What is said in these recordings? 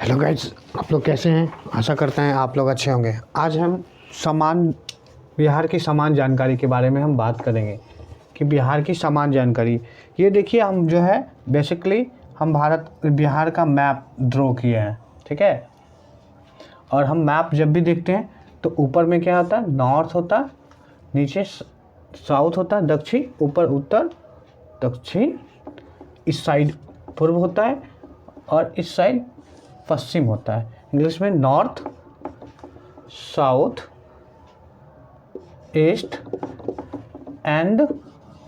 Hello guys, आप लोग कैसे हैं? आशा करते हैं आप लोग अच्छे होंगे। आज हम समान बिहार की समान जानकारी के बारे में हम बात करेंगे कि बिहार की समान जानकारी। ये देखिए, हम जो है बेसिकली हम बिहार का मैप ड्रॉ किए हैं, ठीक है। और हम मैप जब भी देखते हैं तो ऊपर में क्या होता है, नॉर्थ होता है, नीचे साउथ होता है, दक्षिण, ऊपर उत्तर, दक्षिण, इस साइड पूर्व होता है और इस साइड पश्चिम होता है। इंग्लिश में north, south, east and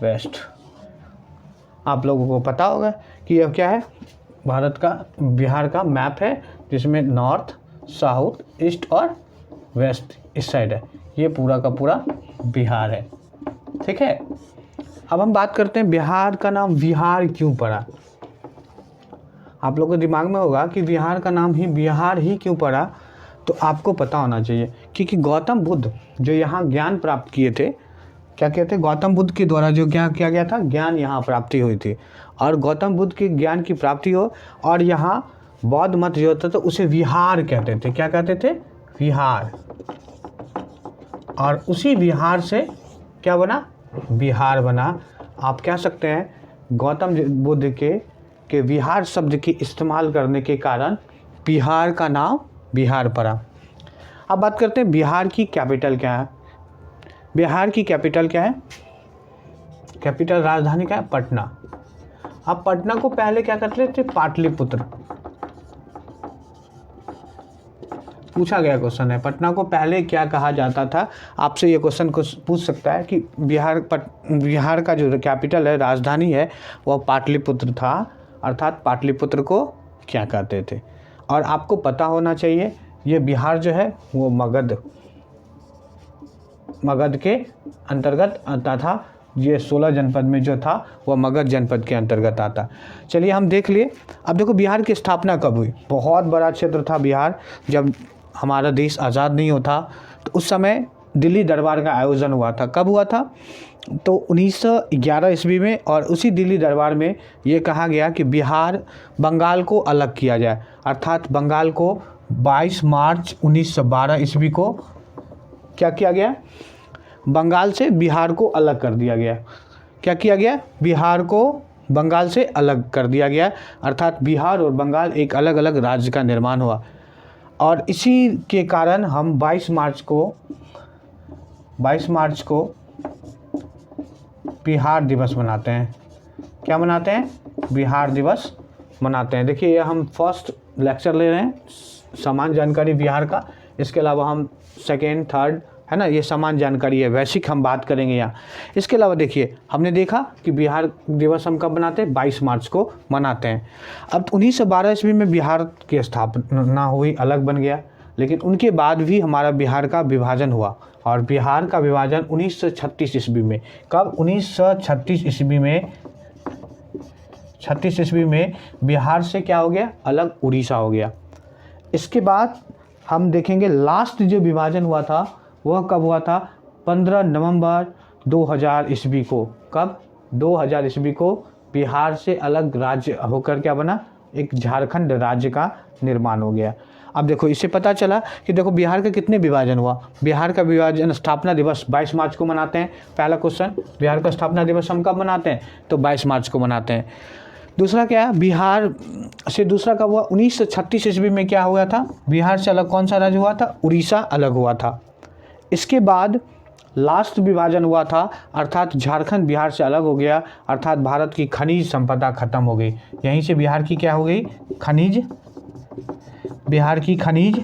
west. आप लोगों को पता होगा कि यह क्या है, बिहार का मैप है जिसमें नॉर्थ, साउथ, ईस्ट और वेस्ट इस साइड है। ये पूरा का पूरा बिहार है, ठीक है। अब हम बात करते हैं बिहार का नाम बिहार क्यों पड़ा। आप लोगों के दिमाग में होगा कि बिहार का नाम ही बिहार ही क्यों पड़ा। तो आपको पता होना चाहिए क्योंकि गौतम बुद्ध जो यहाँ ज्ञान प्राप्त किए थे, क्या कहते हैं, गौतम बुद्ध के द्वारा जो क्या किया गया था, ज्ञान यहाँ प्राप्ति हुई थी। और गौतम बुद्ध के ज्ञान की प्राप्ति हो और यहाँ बौद्ध मत जो होता था उसे विहार कहते थे। क्या कहते थे? विहार। और उसी विहार से क्या बना? बिहार बना। आप कह सकते हैं गौतम बुद्ध के विहार शब्द के इस्तेमाल करने के कारण बिहार का नाम बिहार पड़ा। अब बात करते हैं बिहार की कैपिटल क्या है। बिहार की कैपिटल क्या है? कैपिटल राजधानी क्या है? पटना। अब पटना को पहले क्या करते थे? पाटलिपुत्र। पूछा गया क्वेश्चन है, पटना को पहले क्या कहा जाता था। आपसे ये क्वेश्चन पूछ सकता है कि बिहार का जो कैपिटल है, राजधानी है, वह पाटलिपुत्र था। अर्थात पाटलिपुत्र को क्या कहते थे। और आपको पता होना चाहिए ये बिहार जो है वो मगध के अंतर्गत आता था। ये 16 जनपद में जो था वह मगध जनपद के अंतर्गत आता। चलिए हम देख लिए। अब देखो बिहार की स्थापना कब हुई। बहुत बड़ा क्षेत्र था बिहार। जब हमारा देश आज़ाद नहीं होता तो उस समय दिल्ली दरबार का आयोजन हुआ था। कब हुआ था? तो 1911 ईस्वी में। और उसी दिल्ली दरबार में ये कहा गया कि बंगाल को अलग किया जाए। अर्थात बंगाल को 22 मार्च 1912 ईस्वी को क्या किया गया? बंगाल से बिहार को अलग कर दिया गया। क्या किया गया? बिहार को बंगाल से अलग कर दिया गया। अर्थात बिहार और बंगाल एक अलग अलग राज्य का निर्माण हुआ। और इसी के कारण हम 22 मार्च को बिहार दिवस मनाते हैं। क्या मनाते हैं? बिहार दिवस मनाते हैं। देखिए, हम फर्स्ट लेक्चर ले रहे हैं समान जानकारी बिहार का। इसके अलावा हम सेकेंड, थर्ड, है ना, ये समान जानकारी है, वैश्विक हम बात करेंगे यहाँ। इसके अलावा देखिए, हमने देखा कि बिहार दिवस हम कब मनाते हैं? 22 मार्च को मनाते हैं। अब 1912 ईस्वी में बिहार की स्थापना हुई, अलग बन गया। लेकिन उनके बाद भी हमारा बिहार का विभाजन हुआ। और बिहार का विभाजन 1936 ईस्वी में। कब? 1936 ईस्वी में। 36 ईस्वी में बिहार से क्या हो गया? अलग उड़ीसा हो गया। इसके बाद हम देखेंगे लास्ट जो विभाजन हुआ था वह कब हुआ था? 15 नवंबर 2000 ईस्वी को। कब? 2000 ईस्वी को बिहार से अलग राज्य होकर क्या बना? एक झारखंड राज्य का निर्माण हो गया। अब देखो, इससे पता चला कि देखो बिहार का कितने विभाजन हुआ। बिहार का विभाजन, स्थापना दिवस 22 मार्च को मनाते हैं। पहला क्वेश्चन, बिहार का स्थापना दिवस हम कब मनाते हैं? तो 22 मार्च को मनाते हैं। दूसरा क्या है? बिहार से दूसरा कब हुआ? 1936 ईस्वी में क्या हुआ था? बिहार से अलग कौन सा राज्य हुआ था? उड़ीसा अलग हुआ था। इसके बाद लास्ट विभाजन हुआ था, अर्थात झारखंड बिहार से अलग हो गया। अर्थात भारत की खनिज संपदा खत्म हो गई। यहीं से बिहार की क्या हो गई? बिहार की खनिज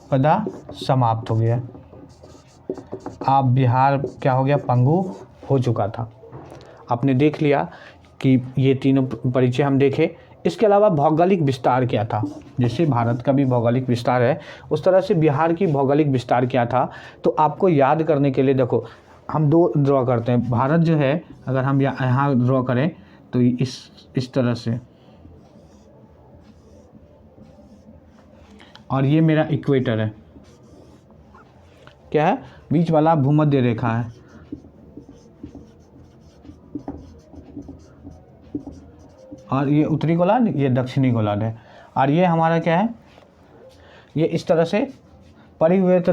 संपदा समाप्त हो गया। अब बिहार क्या हो गया? पंगु हो चुका था। आपने देख लिया कि ये तीनों परिचय हम देखे। इसके अलावा भौगोलिक विस्तार क्या था? जैसे भारत का भी भौगोलिक विस्तार है, उस तरह से बिहार की भौगोलिक विस्तार क्या था? तो आपको याद करने के लिए देखो, हम दो ड्रॉ करते हैं। भारत जो है, अगर हम यहाँ ड्रॉ करें तो इस तरह से, और ये मेरा इक्वेटर है। क्या है, बीच वाला भूमध्य रेखा है। और ये उत्तरी गोलार्ध, ये दक्षिणी गोलार्ध है। और ये हमारा क्या है, ये इस तरह से पड़ी हुए, तो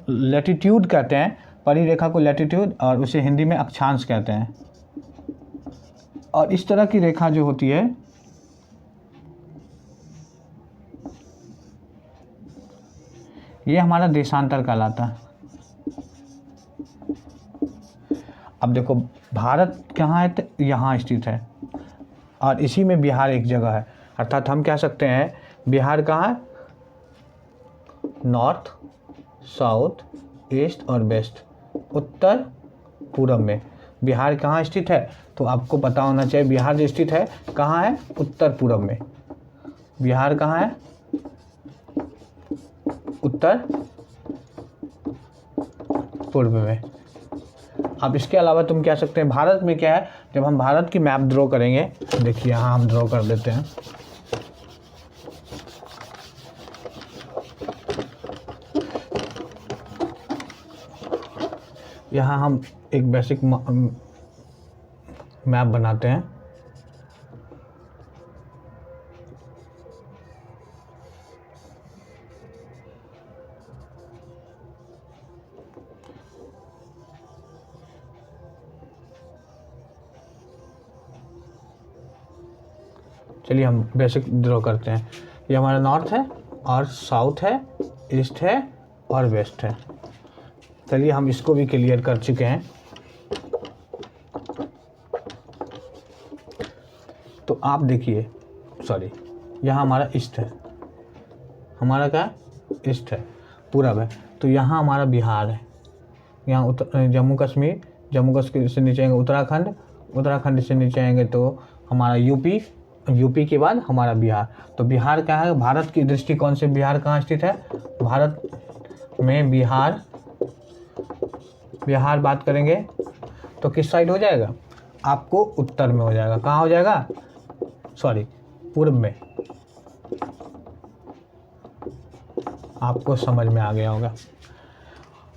लैटिट्यूड कहते हैं, परी रेखा को लैटिट्यूड, और उसे हिंदी में अक्षांश कहते हैं। और इस तरह की रेखा जो होती है, ये हमारा देशांतर कहलाता है। अब देखो भारत कहाँ है, तो यहाँ स्थित है, और इसी में बिहार एक जगह है। अर्थात हम कह सकते हैं बिहार कहाँ है, नॉर्थ, साउथ, ईस्ट और वेस्ट, उत्तर पूरब में बिहार कहाँ स्थित है। तो आपको पता होना चाहिए बिहार जो स्थित है कहाँ है, उत्तर पूरब में। बिहार कहाँ है, उत्तर पूर्व में। अब इसके अलावा तुम कह सकते हैं भारत में क्या है, जब हम भारत की मैप ड्रॉ करेंगे, देखिए यहाँ हम ड्रॉ कर देते हैं। यहाँ हम एक बेसिक मैप बनाते हैं। चलिए हम बेसिक ड्रॉ करते हैं। ये हमारा नॉर्थ है और साउथ है, ईस्ट है और वेस्ट है। चलिए हम इसको भी क्लियर कर चुके हैं। तो आप देखिए, सॉरी, यहाँ हमारा ईस्ट है, हमारा क्या है, ईस्ट है, पूरब है। तो यहाँ हमारा बिहार है, यहाँ जम्मू कश्मीर, जम्मू कश्मीर से नीचे आएंगे उत्तराखंड, उत्तराखंड से नीचे आएंगे तो हमारा यूपी, यूपी के बाद हमारा बिहार। तो बिहार क्या है, भारत की दृष्टिकोण से बिहार कहाँ स्थित है, भारत में बिहार, बिहार बात करेंगे तो किस साइड हो जाएगा, आपको उत्तर में हो जाएगा। कहाँ हो जाएगा, सॉरी, पूर्व में। आपको समझ में आ गया होगा।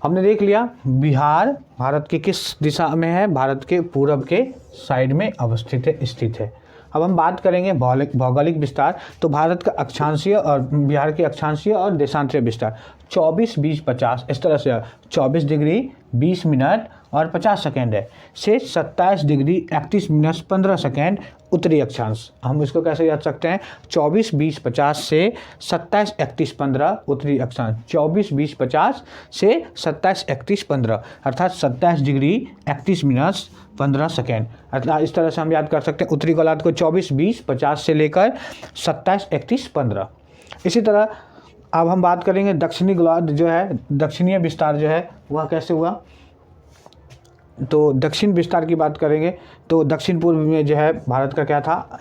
हमने देख लिया बिहार भारत की किस दिशा में है, भारत के पूरब के साइड में अवस्थित है, स्थित है। अब हम बात करेंगे भौगोलिक विस्तार। तो भारत का अक्षांशीय और बिहार के अक्षांशीय और देशांतरीय विस्तार 24, 20, 50 इस तरह से 24 डिग्री 20 मिनट और 50 सेकेंड है, से 27 डिग्री 31 मिनट 15 सेकेंड उत्तरी अक्षांश। हम इसको कैसे याद सकते हैं, 24, 20, 50 से 27, 31, 15 उत्तरी अक्षांश, 24, 20, 50 से 27, 31, 15 अर्थात 27 डिग्री 31 मिनट 15 सेकेंड। अर्थात इस तरह से हम याद कर सकते हैं उत्तरी गोलार्ध को 24, 20, 50 से लेकर 27, 31, 15। इसी तरह अब हम बात करेंगे दक्षिणी गोलार्ध जो है, दक्षिणीय विस्तार जो है वह कैसे हुआ। तो दक्षिण विस्तार की बात करेंगे तो दक्षिण पूर्व में जो है भारत का क्या था,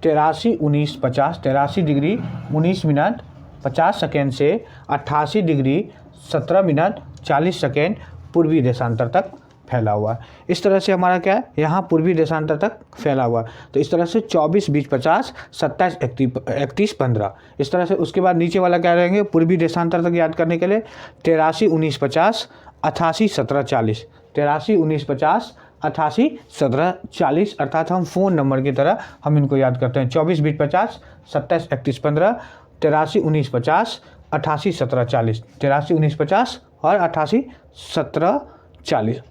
83, 19, 50, 83 डिग्री 19 मिनट 50 सेकेंड से 88 डिग्री 17 मिनट 40 सेकेंड पूर्वी देशांतर तक फैला हुआ है। इस तरह से हमारा क्या है, यहाँ पूर्वी देशांतर तक फैला हुआ है। तो इस तरह से 24, 20, 50, 27, 31, 15 इस तरह से। उसके बाद नीचे वाला क्या रहेंगे, पूर्वी देशांतर तक याद करने के लिए 83, 19, 50, 88, 17, 40, 83, 19, 50, 88, 17, 40 अर्थात हम फ़ोन नंबर की तरह हम इनको याद करते हैं। 24, 20, 50, 27, 31, 15, 83, 19, 50, 88, 17, 40, 83, 19, 50 और 88, 17, 40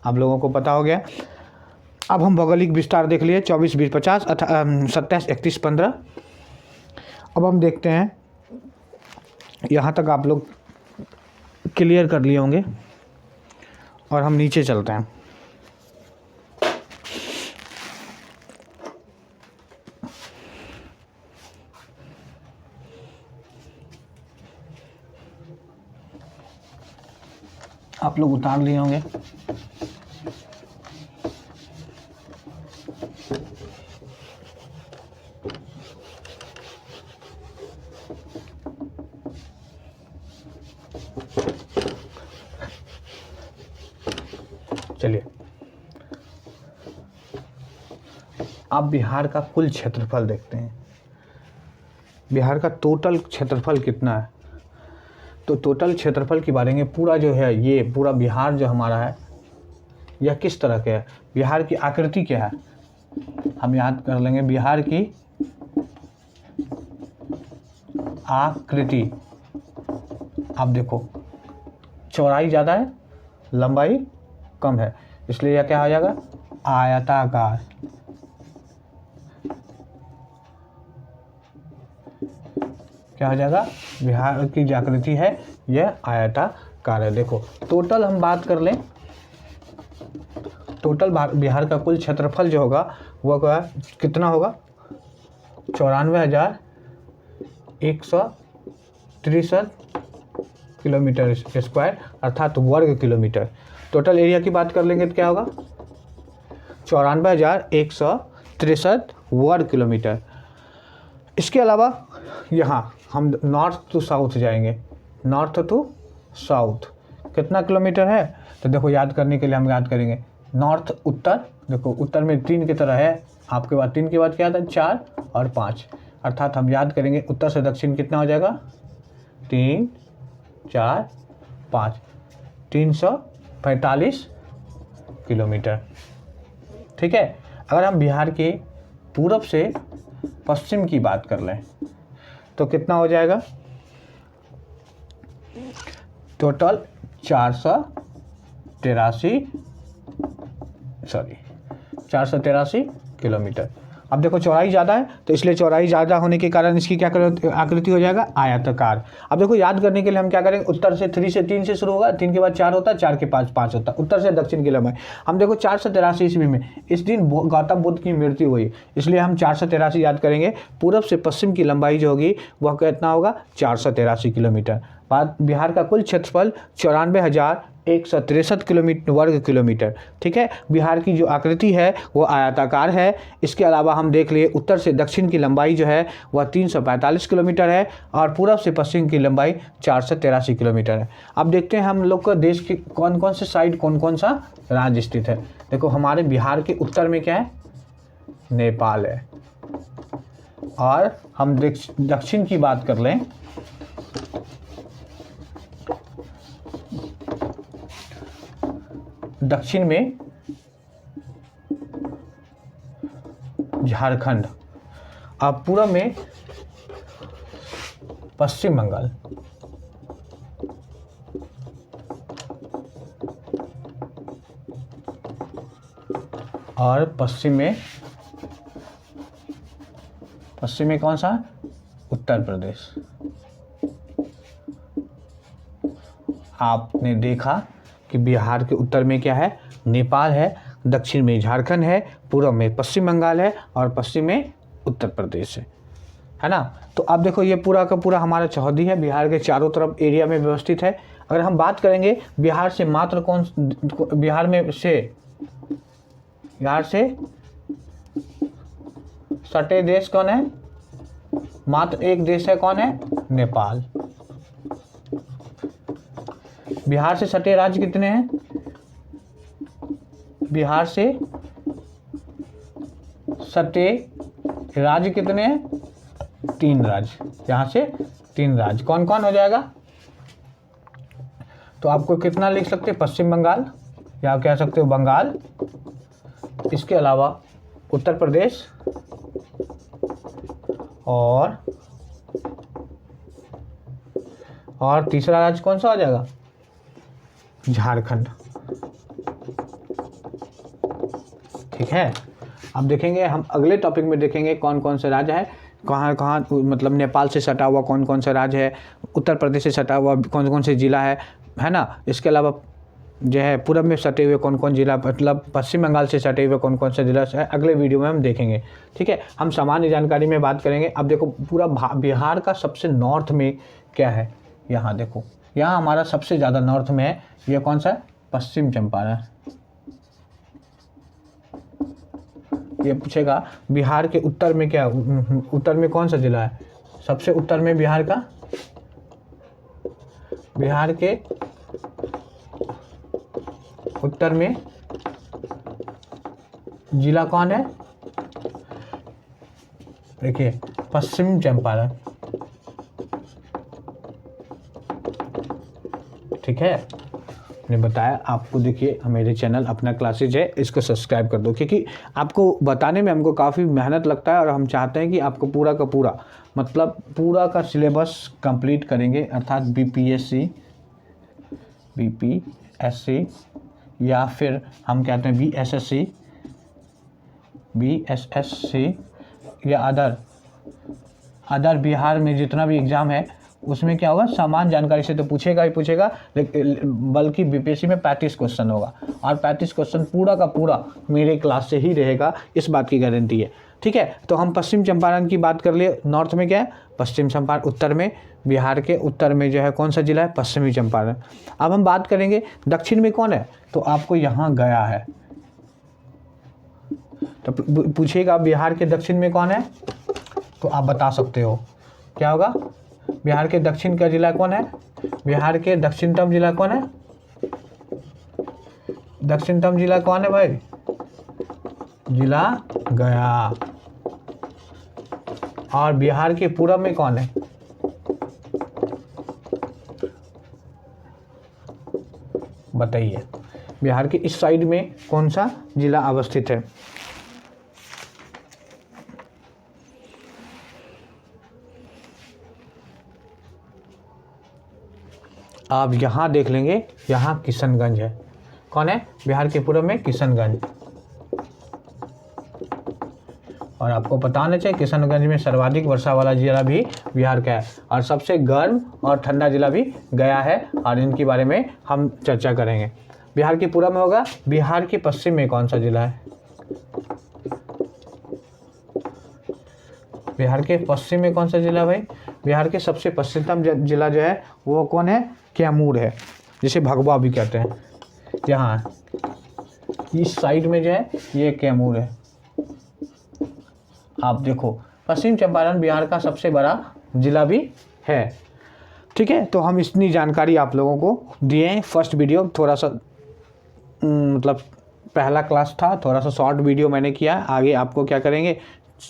आप लोगों को पता हो गया। अब हम भौगोलिक विस्तार देख लिए 24, 20, 50, 27, 31, 15। अब हम देखते हैं, यहाँ तक आप लोग क्लियर कर लिए होंगे और हम नीचे चलते हैं। आप लोग उतार लिए होंगे। चलिए अब बिहार का कुल क्षेत्रफल देखते हैं। बिहार का टोटल क्षेत्रफल कितना है। तो टोटल क्षेत्रफल की बारे में पूरा जो है, ये पूरा बिहार जो हमारा है यह किस तरह के है, बिहार की आकृति क्या है, हम याद कर लेंगे बिहार की आकृति। आप देखो चौड़ाई ज़्यादा है, लंबाई कम है, इसलिए यह क्या हो जाएगा, आयताकार। क्या हो जाएगा, बिहार की जो आकृति है यह आयताकार है। देखो टोटल हम बात कर लें, टोटल बिहार का कुल क्षेत्रफल जो होगा वह कितना होगा, 94,163 किलोमीटर स्क्वायर अर्थात वर्ग किलोमीटर। टोटल एरिया की बात कर लेंगे तो क्या होगा, 94,163 वर्ग किलोमीटर। इसके अलावा यहाँ हम नॉर्थ टू साउथ जाएंगे, नॉर्थ टू साउथ कितना किलोमीटर है, तो देखो याद करने के लिए हम याद करेंगे नॉर्थ उत्तर। देखो उत्तर में 3 की तरह है, आपके बाद 3 के बाद क्या आता है, 4 और 5, अर्थात हम याद करेंगे उत्तर से दक्षिण कितना हो जाएगा, 3 4 5, 345 किलोमीटर। ठीक है। अगर हम बिहार के पूरब से पश्चिम की बात कर लें तो कितना हो जाएगा, टोटल 483 किलोमीटर। अब देखो चौड़ाई ज़्यादा है तो इसलिए चौड़ाई ज़्यादा होने के कारण इसकी क्या आकृति हो जाएगा, आयताकार। अब देखो याद करने के लिए हम क्या करेंगे, उत्तर से 3 से शुरू होगा, 3 के बाद 4 होता है, 4 के 5 होता है, उत्तर से दक्षिण की लंबाई। हम देखो 483 ईस्वी में इस दिन गौतम बुद्ध की मृत्यु हुई, इसलिए हम 483 याद करेंगे। पूरब से पश्चिम की लंबाई जो होगी वह कितना होगा, 483 किलोमीटर। बात बिहार का कुल क्षेत्रफल 94,163 किलोमीटर वर्ग किलोमीटर। ठीक है। बिहार की जो आकृति है वो आयताकार है। इसके अलावा हम देख लिए उत्तर से दक्षिण की लंबाई जो है वह 345 किलोमीटर है और पूरब से पश्चिम की लंबाई 483 किलोमीटर है। अब देखते हैं हम लोग का देश के कौन कौन से साइड कौन कौन सा राज्य स्थित है। देखो हमारे बिहार के उत्तर में क्या है, नेपाल है, और हम दक्षिण की बात कर लें दक्षिण में झारखंड, अब पूरब में पश्चिम बंगाल, और पश्चिम में कौन सा, उत्तर प्रदेश। आपने देखा कि बिहार के उत्तर में क्या है, नेपाल है, दक्षिण में झारखंड है, पूर्व में पश्चिम बंगाल है और पश्चिम में उत्तर प्रदेश है ना। तो अब देखो ये पूरा का पूरा हमारा चौहदी है, बिहार के चारों तरफ एरिया में व्यवस्थित है। अगर हम बात करेंगे बिहार से मात्र बिहार से सटे देश कौन है, मात्र एक देश है, कौन है, नेपाल। बिहार से सटे राज्य कितने हैं, बिहार से सटे राज्य कितने हैं, 3 राज्य। यहाँ से 3 राज्य कौन कौन हो जाएगा, तो आपको कितना लिख सकते हैं, पश्चिम बंगाल या कह सकते हो बंगाल, इसके अलावा उत्तर प्रदेश और तीसरा राज्य कौन सा हो जाएगा, झारखंड। ठीक है। अब देखेंगे हम अगले टॉपिक में देखेंगे कौन कौन से राज्य है, कहाँ कहाँ मतलब नेपाल से सटा हुआ कौन कौन सा राज्य है, उत्तर प्रदेश से सटा हुआ कौन कौन से ज़िला है ना। इसके अलावा जो है पूरब में सटे हुए कौन कौन ज़िला, मतलब पश्चिम बंगाल से सटे हुए कौन कौन से ज़िला है, अगले वीडियो में हम देखेंगे। ठीक है। हम सामान्य जानकारी में बात करेंगे। अब देखो पूरा बिहार का सबसे नॉर्थ में क्या है, यहाँ देखो, यहाँ हमारा सबसे ज़्यादा नॉर्थ में है, ये कौन सा है, पश्चिम चंपारण। ये पूछेगा बिहार के उत्तर में क्या, उत्तर में कौन सा जिला है, सबसे उत्तर में बिहार के उत्तर में जिला कौन है, देखिए पश्चिम चंपारण। ठीक है, मैंने बताया आपको। देखिए मेरे चैनल अपना क्लासेज है, इसको सब्सक्राइब कर दो, क्योंकि आपको बताने में हमको काफ़ी मेहनत लगता है और हम चाहते हैं कि आपको पूरा का पूरा मतलब पूरा का सिलेबस कंप्लीट करेंगे, अर्थात बीपीएससी या फिर हम कहते हैं बीएसएससी या अदर बिहार में जितना भी एग्ज़ाम है उसमें क्या होगा, समान जानकारी से तो पूछेगा ही पूछेगा, बल्कि बीपीएससी में 35 क्वेश्चन होगा और 35 क्वेश्चन पूरा का पूरा मेरे क्लास से ही रहेगा, इस बात की गारंटी है। ठीक है, तो हम पश्चिम चंपारण की बात कर लिए। नॉर्थ में क्या है, पश्चिम चंपारण। उत्तर में, बिहार के उत्तर में जो है कौन सा जिला है, पश्चिमी चंपारण। अब हम बात करेंगे दक्षिण में कौन है, तो आपको यहाँ गया है। तो पूछिएगा बिहार के दक्षिण में कौन है, तो आप बता सकते हो क्या होगा। बिहार के दक्षिण का जिला कौन है, बिहार के दक्षिणतम जिला कौन है, दक्षिणतम जिला कौन है भाई, जिला गया। और बिहार के पूर्व में कौन है, बताइए। बिहार के इस साइड में कौन सा जिला अवस्थित है। आप यहाँ देख लेंगे, यहाँ किशनगंज है। कौन है, बिहार के पूर्व में किशनगंज। और आपको पता होना चाहिए किशनगंज में सर्वाधिक वर्षा वाला जिला भी बिहार का है और सबसे गर्म और ठंडा जिला भी गया है, और इनके बारे में हम चर्चा करेंगे। बिहार के पूर्व में होगा। बिहार के पश्चिम में कौन सा जिला है, बिहार के पश्चिम में कौन सा जिला भाई, बिहार के सबसे पश्चिमतम जिला जो है वो कौन है, कैमूर है, जिसे भगवा भी कहते हैं। यहाँ इस साइड में जो है ये कैमूर है। आप देखो पश्चिम चंपारण बिहार का सबसे बड़ा जिला भी है। ठीक है, तो हम इतनी जानकारी आप लोगों को दिए हैं। फर्स्ट वीडियो थोड़ा सा मतलब पहला क्लास था, थोड़ा सा शॉर्ट वीडियो मैंने किया। आगे आपको क्या करेंगे,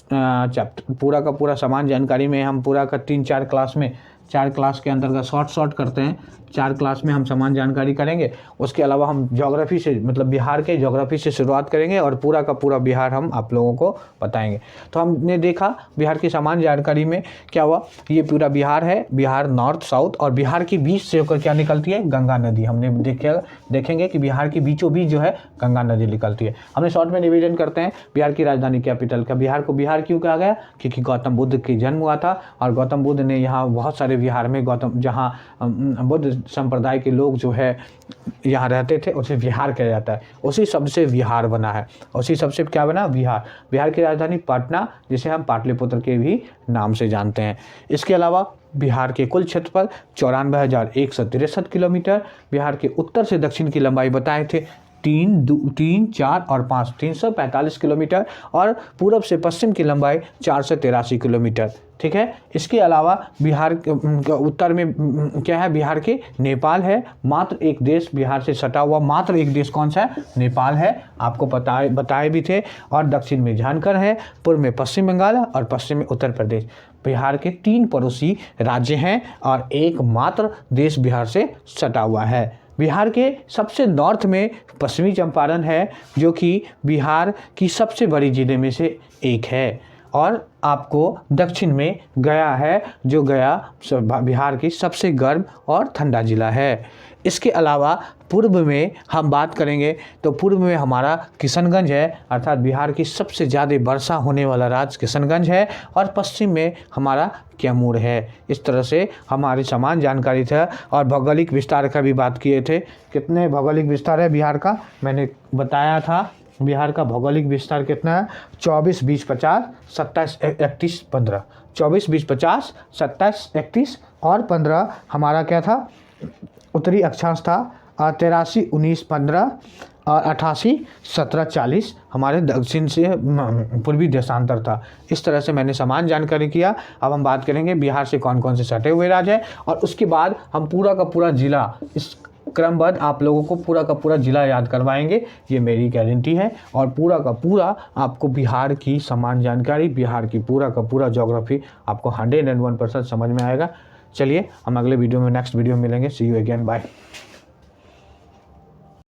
चैप्टर पूरा का पूरा समान जानकारी में हम पूरा का 3-4 क्लास में, 4 क्लास के अंतर्गत शॉर्ट करते हैं। 4 क्लास में हम समान जानकारी करेंगे। उसके अलावा हम ज्योग्राफी से मतलब बिहार के ज्योग्राफी से शुरुआत करेंगे और पूरा का पूरा बिहार हम आप लोगों को बताएंगे। तो हमने देखा बिहार की समान जानकारी में क्या हुआ, ये पूरा बिहार है, बिहार नॉर्थ साउथ, और बिहार के बीच से होकर क्या निकलती है, गंगा नदी। हमने देखेंगे कि बिहार के बीचों बीच जो है गंगा नदी निकलती है। हमने शॉर्ट में रिवीजन करते हैं बिहार की राजधानी कैपिटल का। बिहार को बिहार क्यों कहा गया, क्योंकि गौतम बुद्ध की जन्म हुआ था और गौतम बुद्ध ने यहाँ बहुत सारे बिहार में जहाँ बुद्ध संप्रदाय के लोग जो है यहाँ रहते थे उसे बिहार कहा जाता है। उसी शब्द से बिहार बना है, उसी शब्द से क्या बना, बिहार। बिहार की राजधानी पटना, जिसे हम पाटलिपुत्र के भी नाम से जानते हैं। इसके अलावा बिहार के कुल क्षेत्रफल 94,163 किलोमीटर। बिहार के उत्तर से दक्षिण की लंबाई बताए थे 3, 4 और 5 345 किलोमीटर, और पूरब से पश्चिम की लंबाई 483 किलोमीटर। ठीक है, इसके अलावा बिहार के उत्तर में क्या है, बिहार के नेपाल है। मात्र एक देश बिहार से सटा हुआ, मात्र एक देश कौन सा है, नेपाल है, आपको बताए भी थे। और दक्षिण में झारखंड है, पूर्व में पश्चिम बंगाल और पश्चिम में उत्तर प्रदेश। बिहार के 3 पड़ोसी राज्य हैं और एक मात्र देश बिहार से सटा हुआ है। बिहार के सबसे नॉर्थ में पश्चिमी चंपारण है, जो कि बिहार की सबसे बड़ी जिले में से एक है। और आपको दक्षिण में गया है, जो गया बिहार की सबसे गर्म और ठंडा जिला है। इसके अलावा पूर्व में हम बात करेंगे तो पूर्व में हमारा किशनगंज है, अर्थात बिहार की सबसे ज़्यादा वर्षा होने वाला राज्य किशनगंज है, और पश्चिम में हमारा कैमूर है। इस तरह से हमारी समान जानकारी था। और भौगोलिक विस्तार का भी बात किए थे। कितने भौगोलिक विस्तार है बिहार का, मैंने बताया था। बिहार का भौगोलिक विस्तार कितना है, 24, 20, 50, 27, 31, 15। 24, 20, 50, 27, 31 और 15 हमारा क्या था, उत्तरी अक्षांश था। 83, 19, 15 और 88, 17, 40 हमारे दक्षिण से पूर्वी देशांतर था। इस तरह से मैंने समान जानकारी किया। अब हम बात करेंगे बिहार से कौन कौन से सटे हुए राज्य हैं, और उसके बाद हम पूरा का पूरा जिला इस क्रमबद्ध आप लोगों को पूरा का पूरा जिला याद करवाएंगे, ये मेरी गारंटी है। और पूरा का पूरा आपको बिहार की समान जानकारी, बिहार की पूरा का पूरा ज्योग्राफी आपको 101% समझ में आएगा। चलिए हम अगले वीडियो में, नेक्स्ट वीडियो में मिलेंगे। सी यू अगेन, बाय।